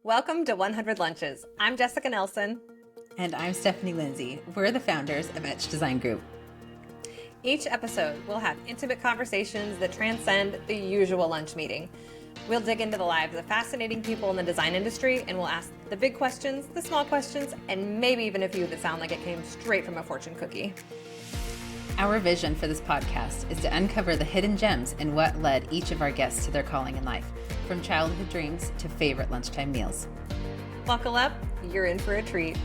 Welcome to 100 Lunches. I'm Jessica Nelson. And I'm Stephanie Lindsay. We're the founders of Etch Design Group. Each episode, we'll have intimate conversations that transcend the usual lunch meeting. We'll dig into the lives of fascinating people in the design industry, and we'll ask the big questions, the small questions, and maybe even a few that sound like it came straight from a fortune cookie. Our vision for this podcast is to uncover the hidden gems in what led each of our guests to their calling in life, from childhood dreams to favorite lunchtime meals. Buckle up, you're in for a treat.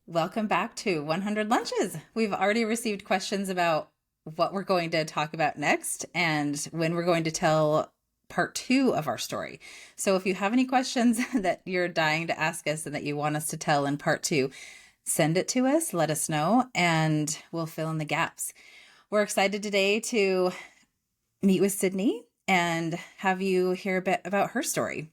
Welcome back to 100 Lunches. We've already received questions about what we're going to talk about next and when we're going to tell part 2 of our story. So if you have any questions that you're dying to ask us and that you want us to tell in part 2, send it to us, let us know, and we'll fill in the gaps. We're excited today to meet with Sydney and have you hear a bit about her story.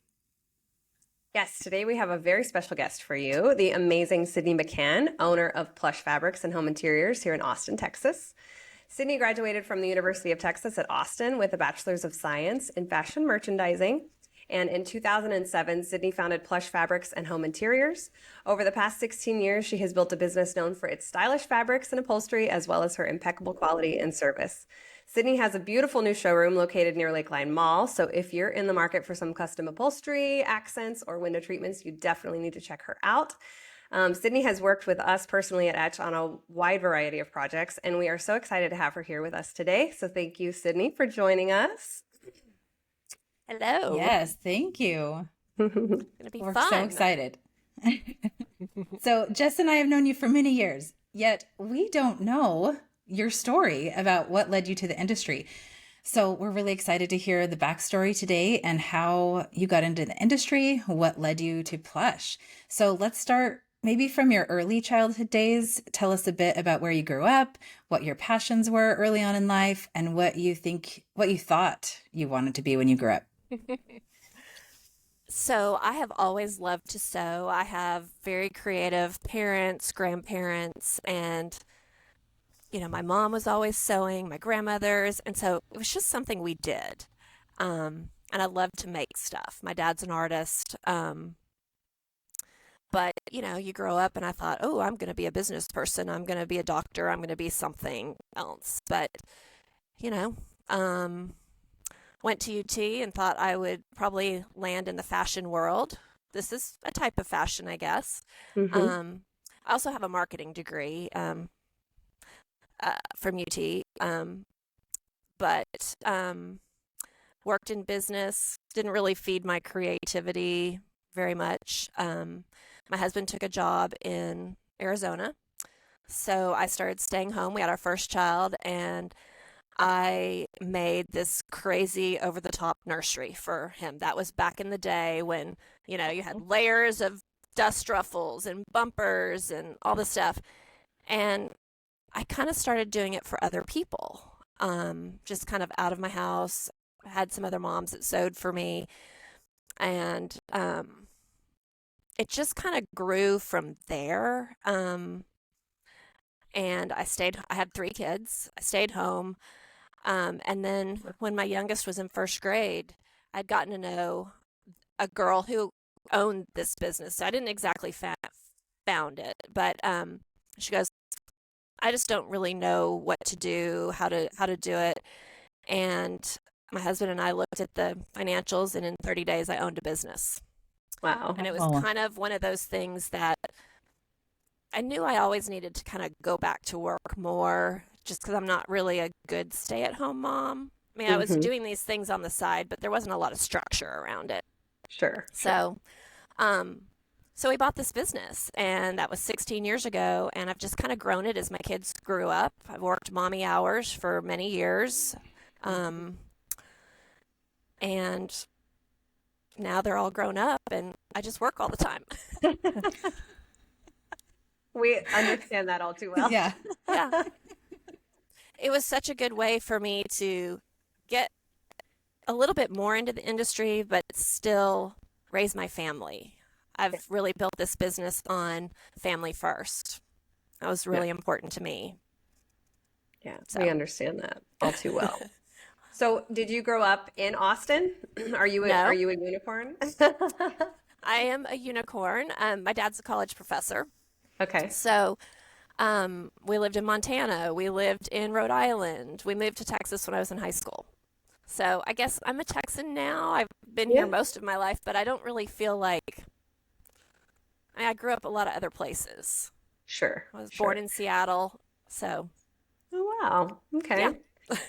Yes, today we have a very special guest for you, the amazing Sydney McCann, owner of Plush Fabrics and Home Interiors here in Austin, Texas. Sydney graduated from the University of Texas at Austin with a Bachelor's of Science in Fashion Merchandising. And in 2007, Sydney founded Plush Fabrics and Home Interiors. Over the past 16 years, she has built a business known for its stylish fabrics and upholstery, as well as her impeccable quality and service. Sydney has a beautiful new showroom located near Lakeline Mall. So if you're in the market for some custom upholstery, accents, or window treatments, you definitely need to check her out. Sydney has worked with us personally at Etch on a wide variety of projects, and we are so excited to have her here with us today. So thank you, Sydney, for joining us. Hello. Yes, thank you. We're fun. So excited. So Jess and I have known you for many years, yet we don't know your story about what led you to the industry. So we're really excited to hear the backstory today and how you got into the industry, what led you to Plush. So let's start maybe from your early childhood days. Tell us a bit about where you grew up, what your passions were early on in life, and what you thought you wanted to be when you grew up. So I have always loved to sew. I have very creative parents, grandparents, and my mom was always sewing, my grandmothers, and so it was just something we did. And I love to make stuff. My dad's an artist. But you grow up and I thought, oh, I'm going to be a business person. I'm going to be a doctor. I'm going to be something else. But, went to UT and thought I would probably land in the fashion world. This is a type of fashion, I guess. Mm-hmm. I also have a marketing degree from UT, but worked in business, didn't really feed my creativity very much. My husband took a job in Arizona, so I started staying home. We had our first child, and I made this crazy over-the-top nursery for him. That was back in the day when, you had layers of dust ruffles and bumpers and all this stuff. And I kind of started doing it for other people, just kind of out of my house. I had some other moms that sewed for me, and it just kind of grew from there. And I had 3 kids. I stayed home. And then when my youngest was in first grade, I'd gotten to know a girl who owned this business. So I didn't exactly found it, but she goes, I just don't really know what to do, how to do it. And my husband and I looked at the financials, and in 30 days I owned a business. Wow. And it was kind of one of those things that I knew I always needed to kind of go back to work more, just because I'm not really a good stay-at-home mom. I mean, I was doing these things on the side, but there wasn't a lot of structure around it. Sure. So, so we bought this business, and that was 16 years ago, and I've just kind of grown it as my kids grew up. I've worked mommy hours for many years, and now they're all grown up, and I just work all the time. We understand that all too well. Yeah. Yeah. It was such a good way for me to get a little bit more into the industry, but still raise my family. I've really built this business on family first. That was really important to me. Yeah, So. we understand that all too well. So, did you grow up in Austin? Are No, you a unicorn? I am a unicorn. My dad's a college professor. Okay. So we lived in Montana. We lived in Rhode Island. We moved to Texas when I was in high school. So I guess I'm a Texan now. I've been here Yeah. most of my life, but I don't really feel like I grew up a lot of other places. Sure. I was born Sure. in Seattle. So Oh, wow. yeah. Okay.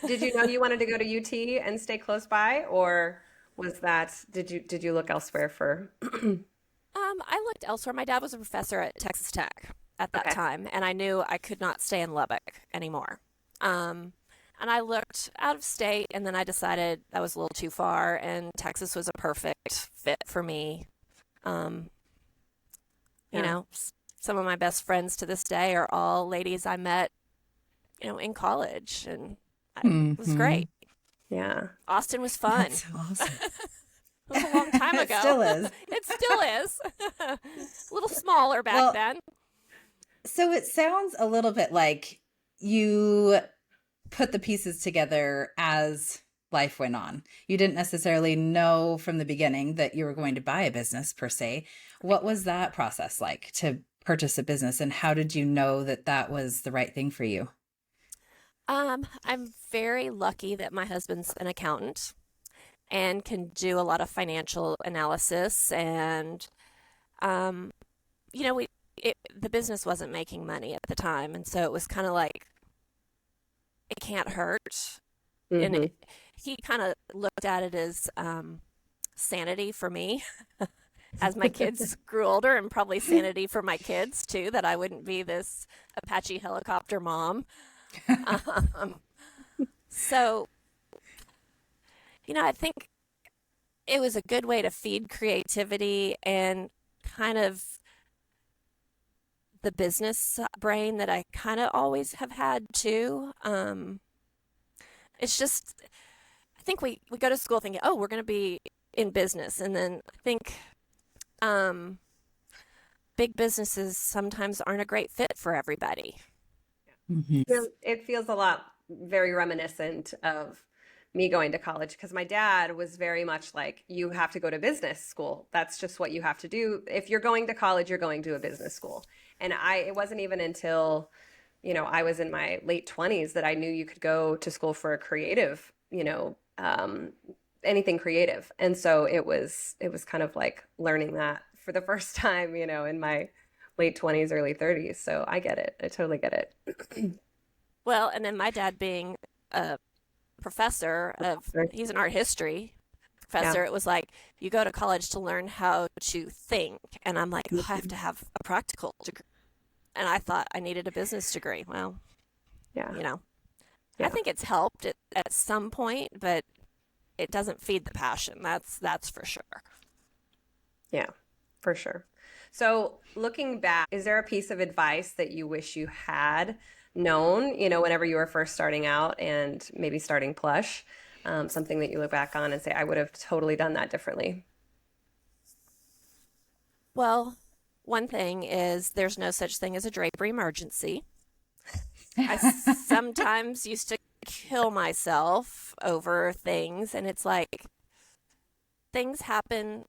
Did you know you wanted to go to UT and stay close by, or was that did you look elsewhere for? I looked elsewhere. My dad was a professor at Texas Tech at that Okay. time, and I knew I could not stay in Lubbock anymore. And I looked out of state, and then I decided that was a little too far, and Texas was a perfect fit for me. Um, Yeah. some of my best friends to this day are all ladies I met, in college, and it was Hmm. great. Yeah. Austin was fun. That's so awesome. It was a long time It ago. still is. It still is. A little smaller back Well, then. so it sounds a little bit like you put the pieces together as life went on. You didn't necessarily know from the beginning that you were going to buy a business per se. What was that process like to purchase a business, and how did you know that that was the right thing for you? I'm very lucky that my husband's an accountant and can do a lot of financial analysis. And, um, the business wasn't making money at the time. And so it was kind of like, it can't hurt. And Hmm. he kind of looked at it as sanity for me as my kids grew older, and probably sanity for my kids too, that I wouldn't be this Apache helicopter mom. Um, so, I think it was a good way to feed creativity and kind of the business brain that I kind of always have had too. It's just, I think we go to school thinking, oh, we're going to be in business. And then I think um, big businesses sometimes aren't a great fit for everybody. Mhm. It feels a lot very reminiscent of me going to college because my dad was very much like, you have to go to business school. That's just what you have to do. If you're going to college, you're going to a business school. And it wasn't even until, I was in my late 20s that I knew you could go to school for a creative, anything creative. And so it was kind of like learning that for the first time, in my late 20s, early 30s. So I get it. I totally get it. Well, and then my dad being a professor he's an art history Yeah. professor. It was like, you go to college to learn how to think. And I'm like, oh, I have to have a practical degree. And I thought I needed a business degree. Well, Yeah. you know, I Yeah. think it's helped at some point, but it doesn't feed the passion. That's for sure. Yeah. For sure. So looking back, is there a piece of advice that you wish you had known, whenever you were first starting out and maybe starting Plush? Something that you look back on and say, I would have totally done that differently. Well, one thing is there's no such thing as a drapery emergency. I sometimes used to kill myself over things, and it's like things happen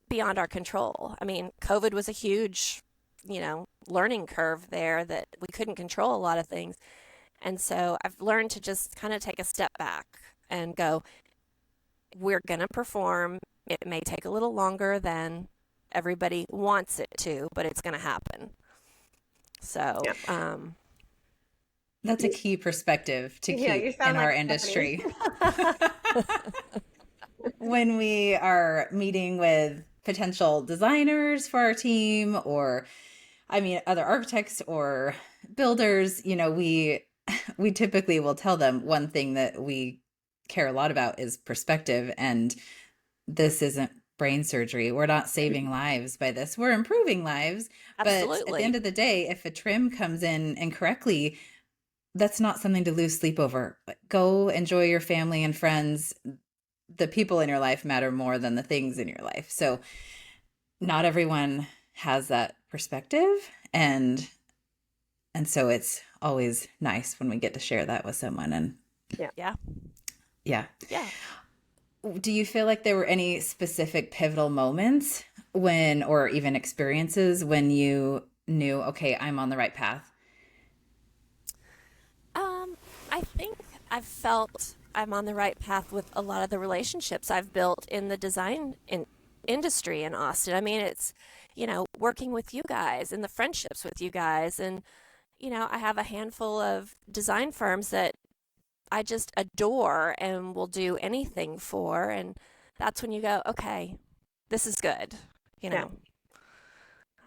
beyond our control. I mean, COVID was a huge, learning curve there that we couldn't control a lot of things. And so I've learned to just kind of take a step back and go, we're going to perform. It may take a little longer than everybody wants it to, but it's going to happen. So, Yeah. That's a You- key perspective to Yeah, keep you in sound our like Stephanie. industry. When we are meeting with potential designers for our team, or I mean other architects or builders, we typically will tell them one thing that we care a lot about is perspective, and this isn't brain surgery. We're not saving lives by this. We're improving lives, but at the absolutely. end of the day, if a trim comes in incorrectly, that's not something to lose sleep over. Go enjoy your family and friends. The people in your life matter more than the things in your life. So not everyone has that perspective, and so it's always nice when we get to share that with someone, and Yeah. Yeah. Yeah. Yeah. Do you feel like there were any specific pivotal moments when, or even experiences when you knew, okay, I'm on the right path? I think I've felt I'm on the right path with a lot of the relationships I've built in the industry in Austin. I mean, it's, working with you guys and the friendships with you guys. And, I have a handful of design firms that I just adore and will do anything for. And that's when you go, okay, this is good. You Yeah. know,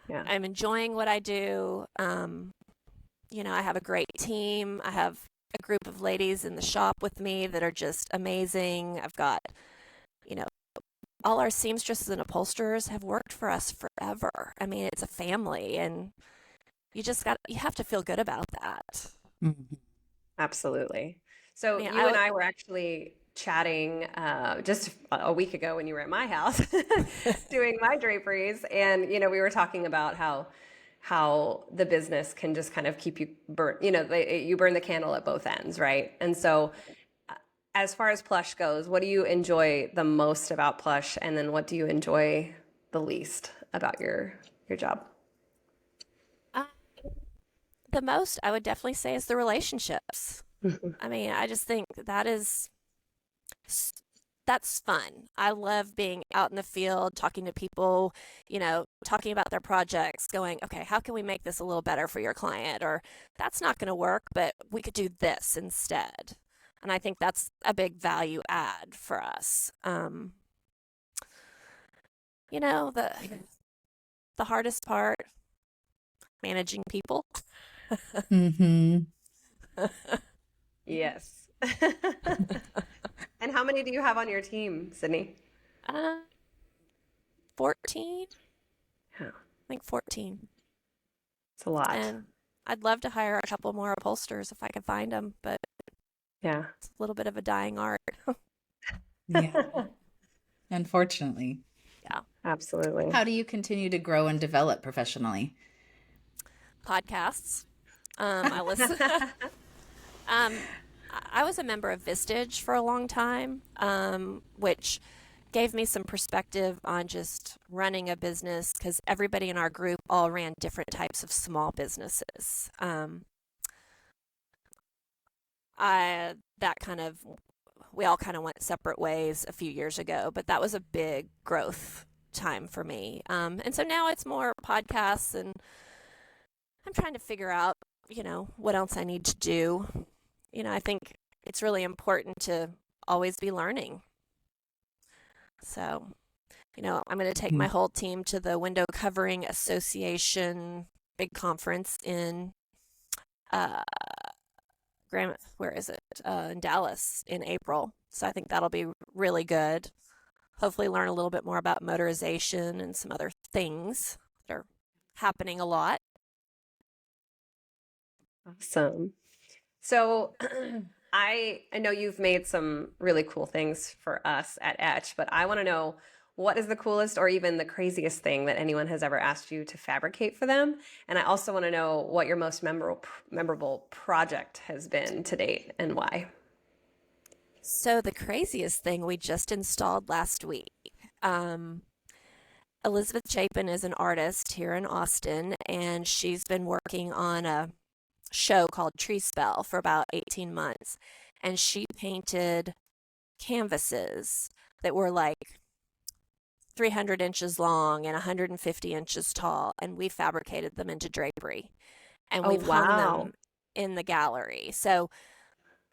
Yeah. I'm enjoying what I do. I have a great team. I have a group of ladies in the shop with me that are just amazing. I've got, you know, all our seamstresses and upholsterers have worked for us forever. I mean, it's a family, and you have to feel good about that. Mhm. Absolutely. I So mean, you and I were actually chatting just a week ago when you were at my house doing my draperies, and we were talking about how the business can just kind of keep you burnt. You burn the candle at both ends, right? And so, as far as Plush goes, what do you enjoy the most about Plush, and then what do you enjoy the least about your job? uh, the most I would definitely say is the relationships. I mean, I just think that's fun. I love being out in the field, talking to people, talking about their projects, going, okay, how can we make this a little better for your client? Or that's not going to work, but we could do this instead. And I think that's a big value add for us. You know, the the hardest part, managing people. Mhm. Yes. And how many do you have on your team, Sydney? uh, 14, Yeah, I think 14. it's a lot. And I'd love to hire a couple more upholsters if I could find them, but Yeah. it's a little bit of a dying art. Yeah, unfortunately. Yeah. Absolutely. How do you continue to grow and develop professionally? Podcasts. I listen. um, I was a member of Vistage for a long time, which gave me some perspective on just running a business because everybody in our group all ran different types of small businesses. I that kind of we all kind of went separate ways a few years ago, but that was a big growth time for me. And so now it's more podcasts, and I'm trying to figure out, what else I need to do. I think it's really important to always be learning. So, I'm going to take my Mm. whole team to the Window Covering Association big conference in uh, where is it? In Dallas in April. So I think that'll be really good. Hopefully, learn a little bit more about motorization and some other things that are happening a lot. Awesome. So I know you've made some really cool things for us at Etch, but I want to know what is the coolest or even the craziest thing that anyone has ever asked you to fabricate for them? And I also want to know what your most memorable project has been to date and why. So the craziest thing we just installed last week. Um, Elizabeth Chapin is an artist here in Austin, and she's been working on a show called Tree Spell for about 18 months. And she painted canvases that were like 300 inches long and 150 inches tall, and we fabricated them into drapery. And Oh, we've hung wow. them in the gallery. So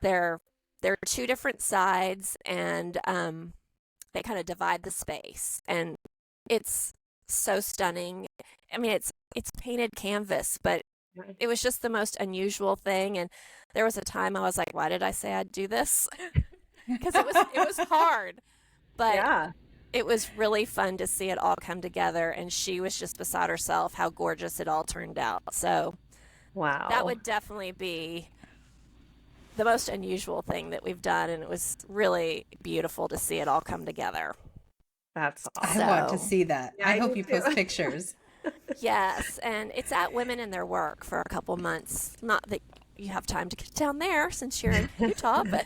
they're they're two different sides, and they kind of divide the space, and it's so stunning. I mean, it's painted canvas, but it was just the most unusual thing. And there was a time I was like, why did I say I'd do this? Because it was hard, but Yeah. it was really fun to see it all come together. And she was just beside herself how gorgeous it all turned out. So that Wow. would definitely be the most unusual thing that we've done, and it was really beautiful to see it all come together. That's I awesome. want to So, see that. Yeah, I I hope do you too. post pictures. yes, and it's at Women in Their Work for a couple months. Not that you have time to get down there since you're in Utah. But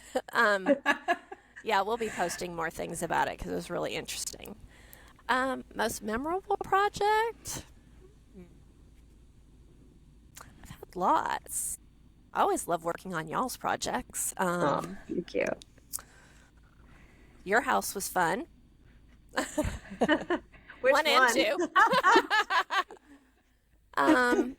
yeah, we'll be posting more things about it because it was really interesting. Most memorable project? I've had lots. I always love working on y'all's projects. Oh, thank you. Your house was fun. Which One and one? two. Um,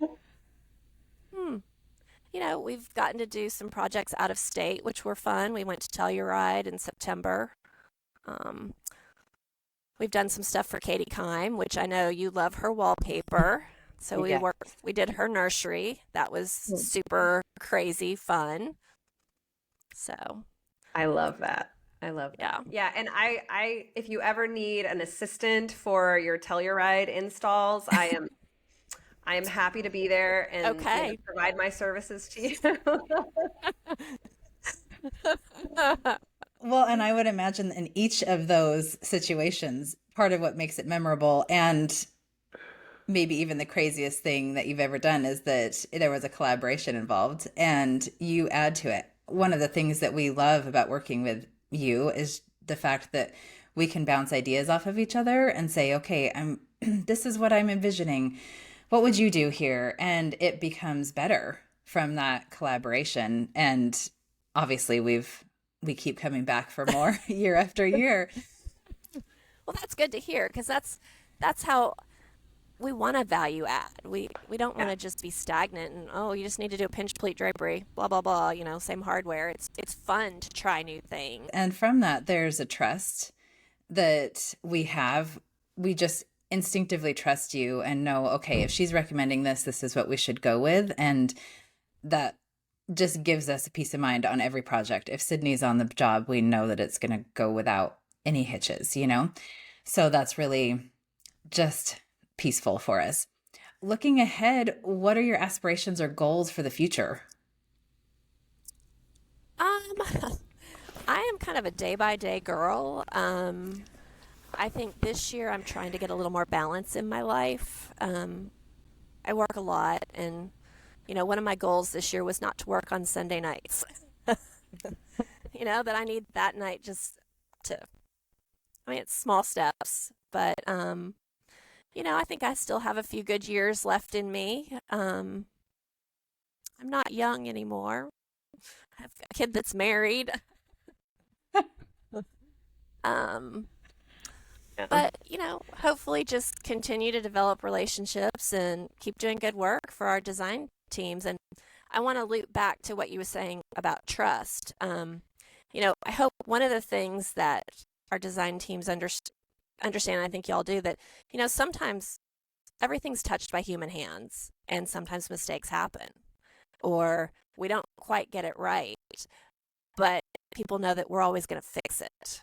we've gotten to do some projects out of state, which were fun. We went to Telluride in September. Um, we've done some stuff for Katie Kime, which I know you love her wallpaper. So Yeah. we did her nursery. That was super crazy fun. So, I love that. I love yeah. that. Yeah, and if you ever need an assistant for your Telluride installs, I am happy to be there and Okay. provide my services to you. Well, and I would imagine in each of those situations, part of what makes it memorable and maybe even the craziest thing that you've ever done is that there was a collaboration involved and you add to it. One of the things that we love about working with you is the fact that we can bounce ideas off of each other and say, okay, this is what I'm envisioning. What would you do here? And it becomes better from that collaboration. And obviously we keep coming back for more year after year. Well, that's good to hear because that's how we want to value add. We don't want to just be stagnant and you just need to do a pinch pleat drapery, blah blah blah, same hardware. It's fun to try new things. And from that there's a trust that we have. We just instinctively trust you and know, okay, if she's recommending this, this is what we should go with. And that just gives us a peace of mind on every project. If Sydney's on the job, we know that it's going to go without any hitches, So that's really just peaceful for us. Looking ahead, what are your aspirations or goals for the future? I am kind of a day by day girl. I think this year I'm trying to get a little more balance in my life. I work a lot, and one of my goals this year was not to work on Sunday nights. That I need that night just to, it's small steps, but I think I still have a few good years left in me. I'm not young anymore. I have a kid that's married. But, hopefully just continue to develop relationships and keep doing good work for our design teams. And I want to loop back to what you were saying about trust. I hope one of the things that our design teams understand, I think y'all do, that, sometimes everything's touched by human hands and sometimes mistakes happen or we don't quite get it right. But people know that we're always going to fix it.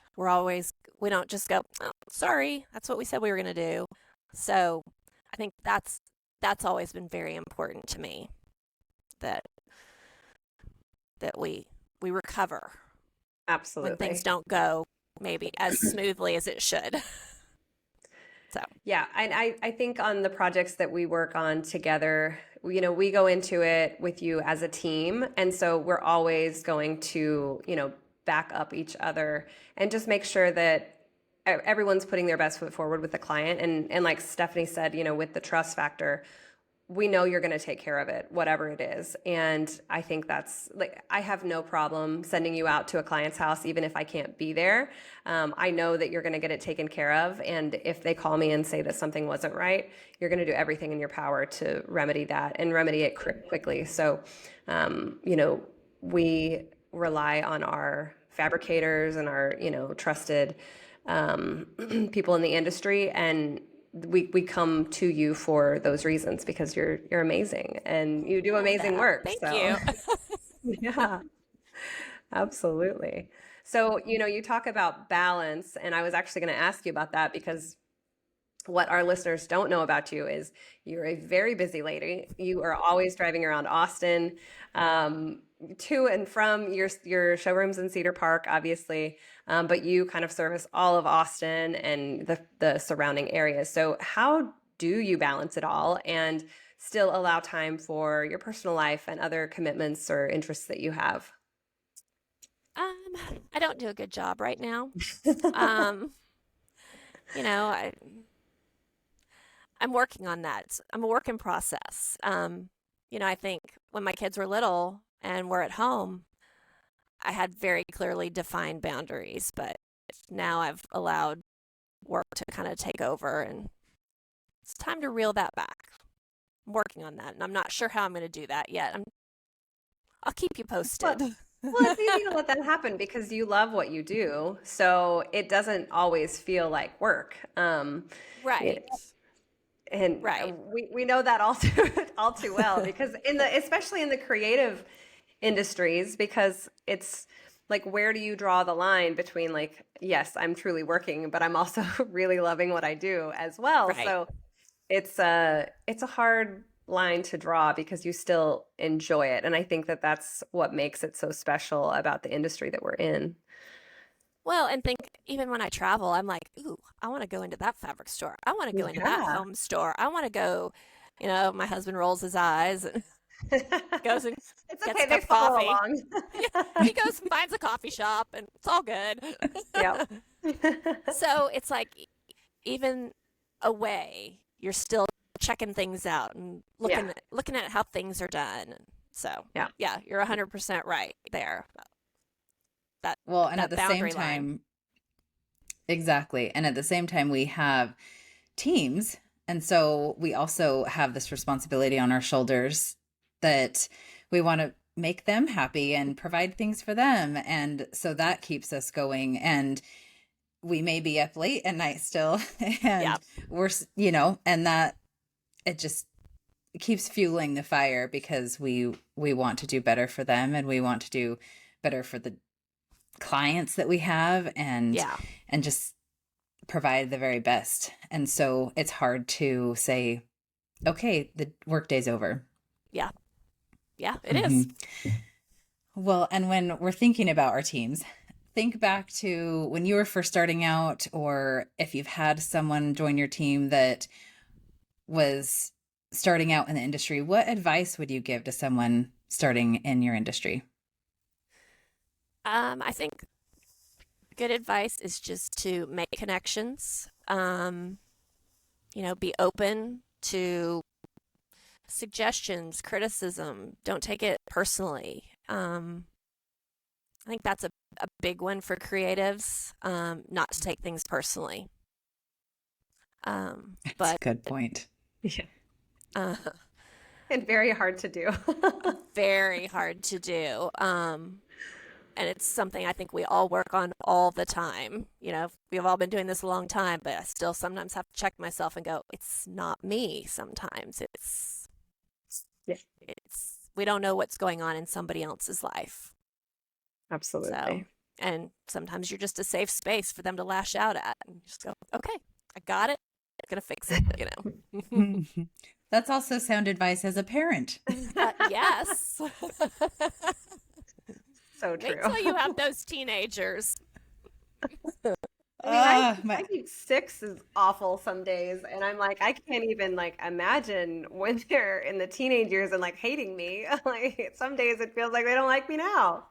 We don't just go, oh, sorry, that's what we said we were going to do. So I think that's always been very important to me, that we recover Absolutely. when things don't go maybe as smoothly as it should. So yeah, and I think on the projects that we work on together, we go into it with you as a team, and so we're always going to back up each other and just make sure that everyone's putting their best foot forward with the client. And like Stephanie said, with the trust factor, we know you're going to take care of it, whatever it is. And I think that's I have no problem sending you out to a client's house, even if I can't be there. I know that you're going to get it taken care of. And if they call me and say that something wasn't right, you're going to do everything in your power to remedy that and remedy it quickly. So, we rely on our fabricators and our, trusted people in the industry, and we come to you for those reasons because you're amazing and you do amazing work. Thank so. you. Yeah, absolutely. So, you talk about balance, and I was actually going to ask you about that because what our listeners don't know about you is you're a very busy lady. You are always driving around Austin, to and from your showrooms in Cedar Park, obviously, but you kind of service all of Austin and the surrounding areas. So how do you balance it all? And still allow time for your personal life and other commitments or interests that you have? I don't do a good job right now. Um, you know, I'm working on that. I'm a work in process. I think when my kids were little and were at home, I had very clearly defined boundaries, but now I've allowed work to kind of take over, and it's time to reel that back. I'm working on that, and I'm not sure how I'm going to do that yet. I'll keep you Well, posted. well, it's easy to let that happen because you love what you do, so it doesn't always feel like work. Yeah, Right, and right. we know that all too all too well because especially in the creative industries, because it's like, where do you draw the line between, like, yes, I'm truly working, but I'm also really loving what I do as well. Right. So it's a hard line to draw because you still enjoy it, and I think that that's what makes it so special about the industry that we're in. Well, and think even when I travel, I'm like, ooh, I want to go into that fabric store. I want to go into that Yeah. home store. I want to go, my husband rolls his eyes and goes and It's gets okay, a they cup of follow coffee. along. Yeah, he goes and finds a coffee shop and it's all good. Yep. So it's like even away, you're still checking things out and Yeah. looking at how things are done. So Yeah. yeah, you're 100% right there. That Well, and at that the same boundary line. time, exactly. And at the same time, we have teams. And so we also have this responsibility on our shoulders that we want to make them happy and provide things for them. And so that keeps us going. And we may be up late at night still. Yeah. And and that it just keeps fueling the fire because we want to do better for them and we want to do better for the clients that we have Yeah. and just provide the very best. And so it's hard to say, okay, the workday's over. Yeah. Yeah, it Hmm. is. Well, and when we're thinking about our teams, think back to when you were first starting out, or if you've had someone join your team that was starting out in the industry, what advice would you give to someone starting in your industry? I think good advice is just to make connections. Be open to suggestions, criticism. Don't take it personally. I think that's a big one for creatives, not to take things personally. That's a But good point. Yeah. uh, And very hard to do. very hard to do. And it's something I think we all work on all the time. We've all been doing this a long time, but I still sometimes have to check myself and go, it's not me sometimes. Yeah, We don't know what's going on in somebody else's life. So, absolutely. and sometimes you're just a safe space for them to lash out at and just go, okay, I got it. I'm going to fix it. That's also sound advice as a parent. Yes. So Wait true. till you have those teenagers. I mean, My I think 6 is awful some days, and I'm like, I can't even like imagine when they're in the teenage years and like hating me. Like, some days it feels like they don't like me now.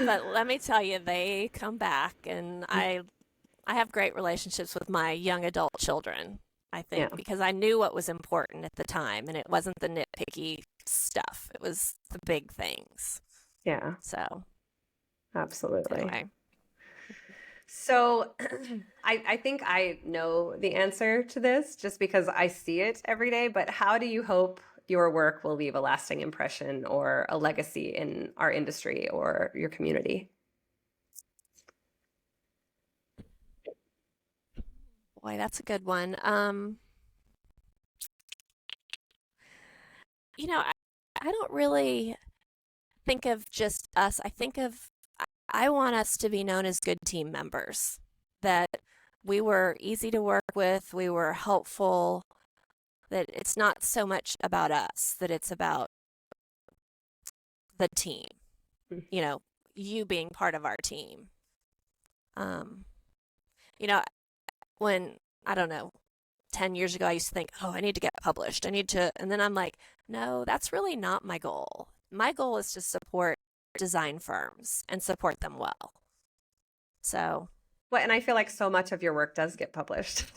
But let me tell you, they come back, and I have great relationships with my young adult children. I Yeah, think because I knew what was important at the time, and it wasn't the nitpicky stuff; it was the big things. yeah, So absolutely. anyway, So I think I know the answer to this just because I see it every day, but how do you hope your work will leave a lasting impression or a legacy in our industry or your community? boy, that's a good one. I don't really think of just us. I want us to be known as good team members, that we were easy to work with, we were helpful, that it's not so much about us, that it's about the team, you know, you being part of our team. Um, you know, when, I don't know, 10 years ago, I used to think, oh, I need to get published. I need to, and then I'm like, no, that's really not my goal. My goal is to support design firms and support them well. So, Well, and I feel like so much of your work does get published,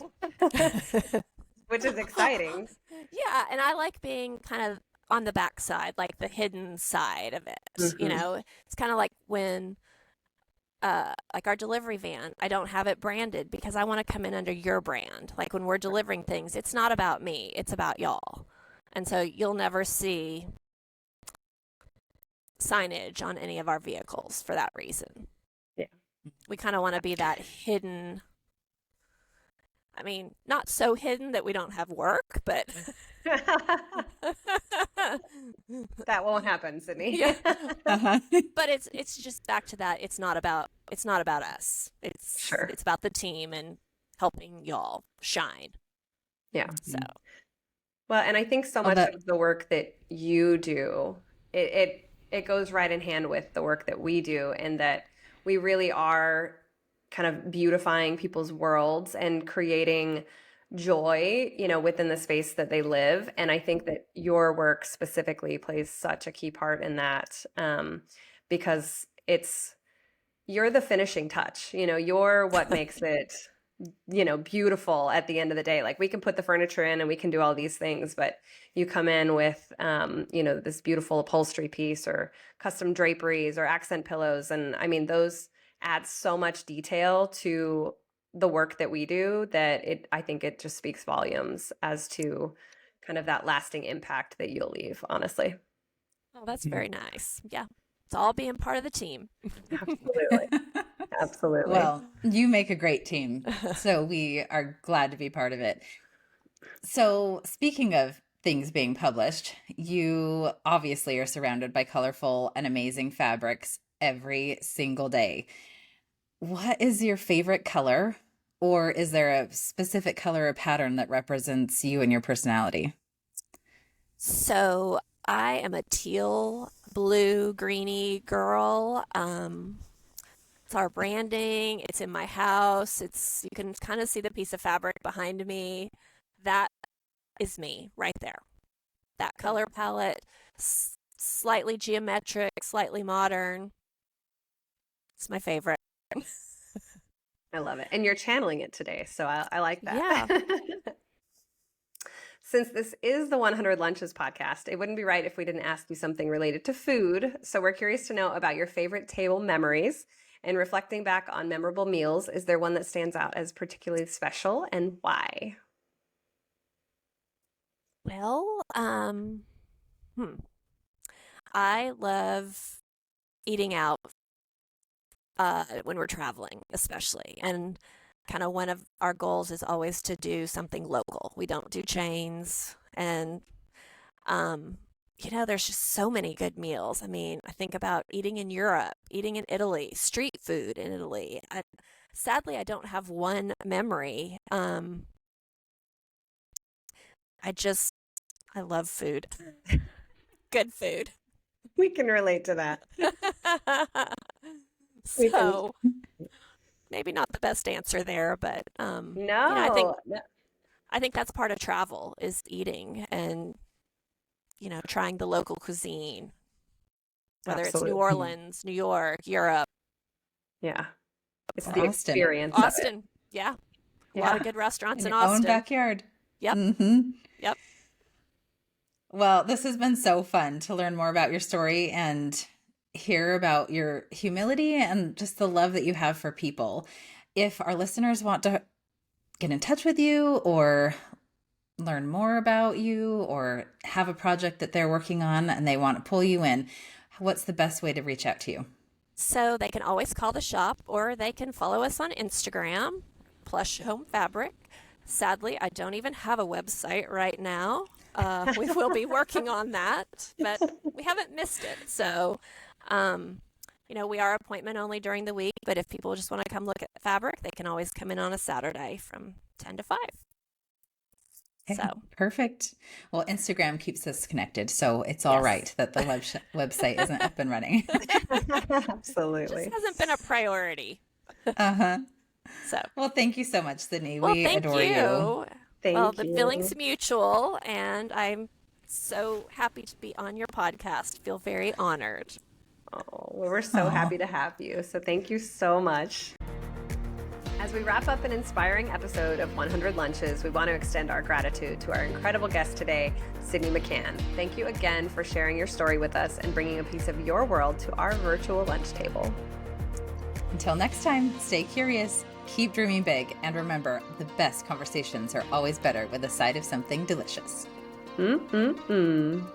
which is exciting. yeah, and I like being kind of on the backside, like the hidden side of it. You Mhm. know, it's kind of like when like our delivery van, I don't have it branded because I want to come in under your brand. Like when we're delivering things, it's not about me, it's about y'all. And so you'll never see signage on any of our vehicles for that reason. Yeah. We kind of want to be that hidden. I mean, not so hidden that we don't have work, but That won't happen, Sydney. yeah. Uh-huh. But it's just back to that. It's not about us. Sure. It's about the team and helping y'all shine. Yeah. So Well, and I think so Well, much of the work that you do, it goes right in hand with the work that we do, and that we really are kind of beautifying people's worlds and creating joy, within the space that they live. And I think that your work specifically plays such a key part in that, because you're the finishing touch, you're what makes it, beautiful at the end of the day. Like we can put the furniture in and we can do all these things, but you come in with, this beautiful upholstery piece or custom draperies or accent pillows. And I mean, those add so much detail to the work that we do that I think it just speaks volumes as to kind of that lasting impact that you'll leave, honestly. oh, that's very nice. Yeah. It's all being part of the team. Absolutely. Absolutely. Well, you make a great team, so we are glad to be part of it. So, speaking of things being published, you obviously are surrounded by colorful and amazing fabrics every single day. What is your favorite color, or is there a specific color or pattern that represents you and your personality? So I am a teal, blue, greeny girl. It's our branding. It's in my house. You can kind of see the piece of fabric behind me. That is me right there. That color palette, slightly geometric, slightly modern. It's my favorite. I love it. And you're channeling it today. So I like that. Yeah. Since this is the 100 Lunches podcast, it wouldn't be right if we didn't ask you something related to food. So we're curious to know about your favorite table memories. And reflecting back on memorable meals, is there one that stands out as particularly special and why? Well, I love eating out when we're traveling, especially. And kind of one of our goals is always to do something local. We don't do chains. And, there's just so many good meals. I mean, I think about eating in Europe, eating in Italy, street food in Italy. Sadly, I don't have one memory. I love food. Good food. We can relate to that. We can- So maybe not the best answer there, but No. I think that's part of travel is eating and trying the local cuisine, whether it's New Absolutely. Orleans, New York, Europe, Yeah. It's Or the Austin. experience of it. Austin. Yeah, a Yeah. lot of good restaurants In in your own Austin. backyard. Yep. Mm-hmm. Yep. Well, this has been so fun to learn more about your story and hear about your humility and just the love that you have for people. If our listeners want to get in touch with you or learn more about you or have a project that they're working on and they want to pull you in, what's the best way to reach out to you? So they can always call the shop or they can follow us on Instagram, Plush Home Fabric. Sadly, I don't even have a website right now. We will be working on that, but we haven't missed it. So, we are appointment only during the week, but if people just want to come look at fabric, they can always come in on a Saturday from 10 to 5. Okay, So, perfect. Well, Instagram keeps us connected, so it's all Yes. right that the website isn't up and running. Absolutely. just hasn't been a priority. Uh-huh. So, Well, thank you so much, Sydney. well, We thank adore you. you. Well, Thank the you. feeling's mutual, and I'm so happy to be on your podcast. Feel very honored. Oh, well, we're so Oh, happy to have you. So thank you so much. As we wrap up an inspiring episode of 100 Lunches, we want to extend our gratitude to our incredible guest today, Sydney McCann. Thank you again for sharing your story with us and bringing a piece of your world to our virtual lunch table. until next time, stay curious, keep dreaming big, and remember, the best conversations are always better with a side of something delicious. Mm-mm-mm.